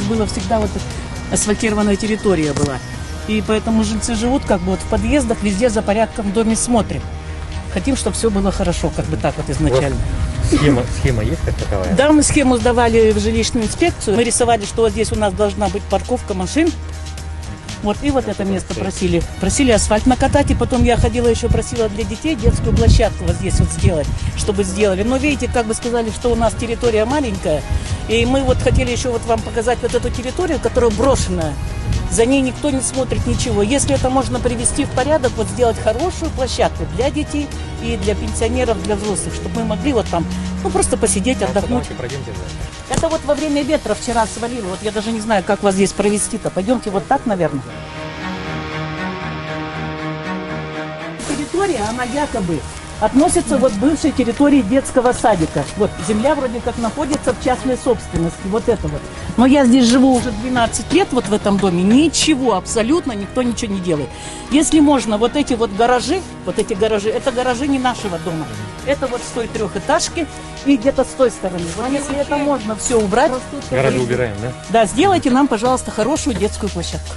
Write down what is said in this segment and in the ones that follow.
было всегда вот асфальтированная территория была. И поэтому жильцы живут как бы вот в подъездах, везде за порядком в доме смотрим. Хотим, чтобы все было хорошо, как бы так вот изначально. Схема есть как таковая? Да, мы схему сдавали в жилищную инспекцию. Мы рисовали, что вот здесь у нас должна быть парковка машин. Вот, и вот это место просили. Просили асфальт накатать, и потом я ходила еще, просила для детей детскую площадку вот здесь вот сделать, чтобы сделали. Но видите, как бы сказали, что у нас территория маленькая, и мы вот хотели еще вот вам показать вот эту территорию, которая брошенная. За ней никто не смотрит ничего. Если это можно привести в порядок, вот сделать хорошую площадку для детей и для пенсионеров, для взрослых, чтобы мы могли вот там, ну, просто посидеть, отдохнуть. Это вот во время ветра вчера свалило. Вот я даже не знаю, как вас здесь провести-то. Пойдемте вот так, наверное. Территория, она якобы относится вот к бывшей территории детского садика. Вот земля вроде как находится в частной собственности. Вот это вот. Но я здесь живу уже 12 лет вот в этом доме. Ничего, абсолютно никто ничего не делает. Если можно, вот эти гаражи, это гаражи не нашего дома. Это вот с той трехэтажки и где-то с той стороны. Вот если это можно все убрать. Гаражи убираем, да? Да, сделайте нам, пожалуйста, хорошую детскую площадку.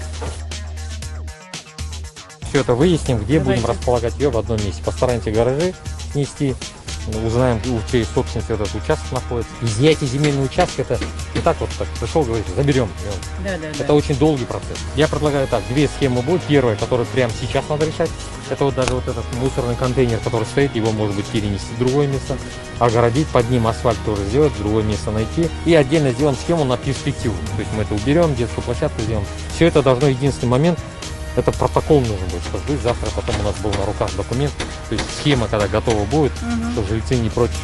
Все это выясним, где будем располагать ее в одном месте. Постараемся гаражи снести, узнаем, у чьей собственности этот участок находится. Изъятие земельного участка, это не так вот так пришел, говорит, заберем. Это очень долгий процесс. Я предлагаю так, две схемы будет. Первая, которую прямо сейчас надо решать, это вот даже вот этот мусорный контейнер, который стоит, его может быть перенести в другое место, огородить, под ним асфальт тоже сделать, другое место найти. И отдельно сделаем схему на перспективу. То есть мы это уберем, детскую площадку сделаем. Все это должно, единственный момент, это протокол нужен будет, чтобы завтра потом у нас был на руках документ, то есть схема, когда готова будет, что жильцы не против.